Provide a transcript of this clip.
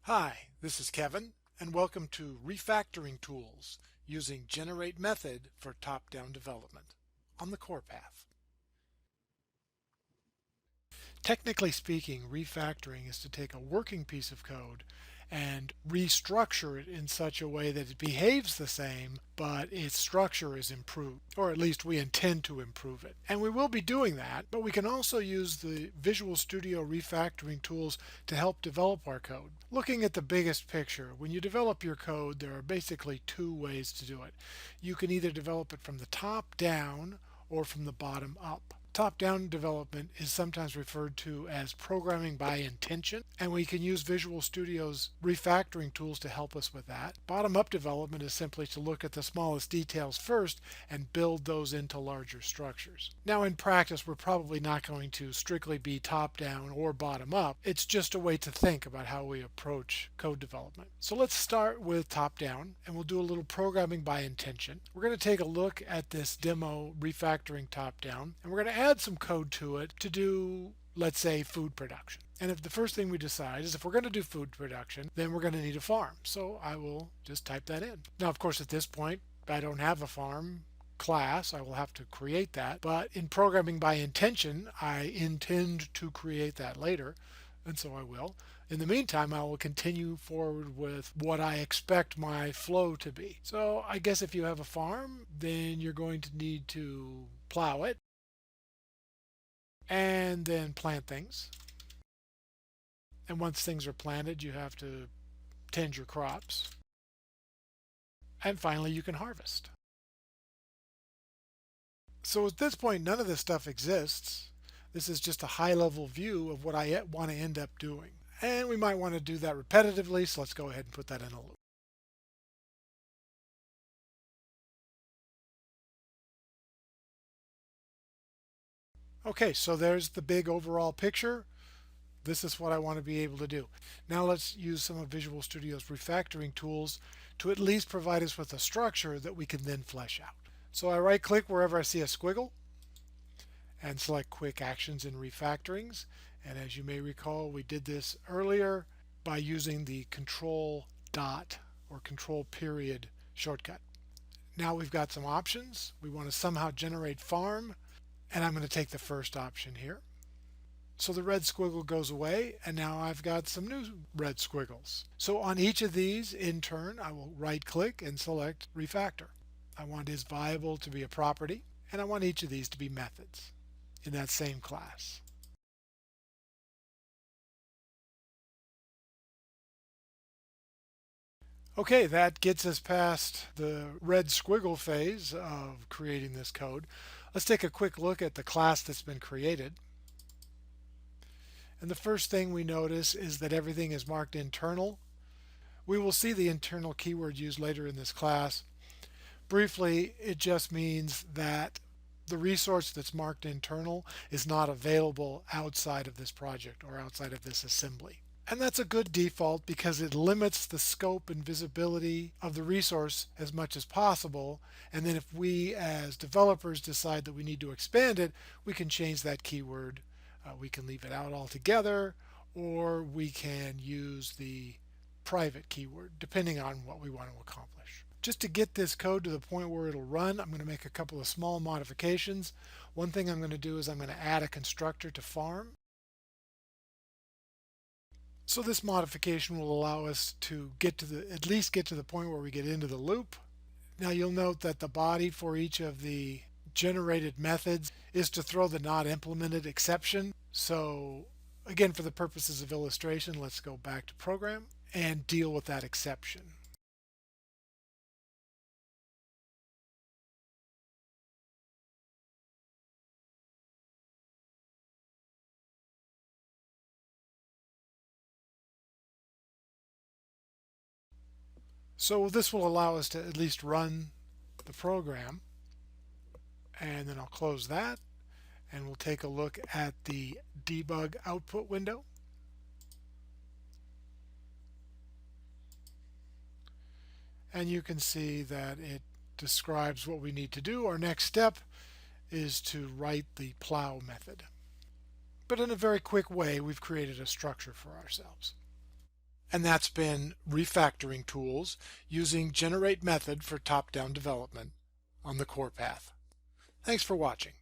Hi, this is Kevin, and welcome to Refactoring Tools using Generate Method for top-down development on the core path. Technically speaking, refactoring is to take a working piece of code and restructure it in such a way that it behaves the same, but its structure is improved, or at least we intend to improve it. And we will be doing that, but we can also use the Visual Studio refactoring tools to help develop our code. Looking at the biggest picture, when you develop your code, there are basically two ways to do it. You can either develop it from the top down or from the bottom up. Top-down development is sometimes referred to as programming by intention, and we can use Visual Studio's refactoring tools to help us with that. Bottom-up development is simply to look at the smallest details first and build those into larger structures. Now in practice, we're probably not going to strictly be top-down or bottom-up. It's just a way to think about how we approach code development. So let's start with top-down, and we'll do a little programming by intention. We're going to take a look at this demo refactoring top-down, and we're going to add some code to it to do, let's say, food production. And if the first thing we decide is if we're going to do food production, then we're going to need a farm. So I will just type that in. Now, of course, at this point, I don't have a farm class. I will have to create that. But in programming by intention, I intend to create that later, and so I will. In the meantime, I will continue forward with what I expect my flow to be. So I guess if you have a farm, then you're going to need to plow it, and then plant things. And once things are planted, you have to tend your crops. And finally, you can harvest. So at this point, none of this stuff exists. This is just a high-level view of what I want to end up doing. And we might want to do that repetitively, so let's go ahead and put that in a loop. Okay, so there's the big overall picture. This is what I want to be able to do. Now let's use some of Visual Studio's refactoring tools to at least provide us with a structure that we can then flesh out. So I right-click wherever I see a squiggle and select Quick Actions in Refactorings. And as you may recall, we did this earlier by using the Control Dot or Control Period shortcut. Now we've got some options. We want to somehow generate farm, and I'm going to take the first option here. So the red squiggle goes away, and now I've got some new red squiggles. So on each of these, in turn, I will right-click and select Refactor. I want isViable to be a property, and I want each of these to be methods in that same class. Okay, that gets us past the red squiggle phase of creating this code. Let's take a quick look at the class that's been created. And the first thing we notice is that everything is marked internal. We will see the internal keyword used later in this class. Briefly, it just means that the resource that's marked internal is not available outside of this project or outside of this assembly. And that's a good default because it limits the scope and visibility of the resource as much as possible. And then if we as developers decide that we need to expand it, we can change that keyword. We can leave it out altogether, or we can use the private keyword, depending on what we want to accomplish. Just to get this code to the point where it'll run, I'm going to make a couple of small modifications. One thing I'm going to do is I'm going to add a constructor to farm. So this modification will allow us to at least get to the point where we get into the loop. Now you'll note that the body for each of the generated methods is to throw the not implemented exception. So again, for the purposes of illustration, let's go back to program and deal with that exception. So this will allow us to at least run the program, and then I'll close that, and we'll take a look at the debug output window. And you can see that it describes what we need to do. Our next step is to write the plow method. But in a very quick way, we've created a structure for ourselves. And that's been refactoring tools using generate method for top-down development on the core path. Thanks for watching.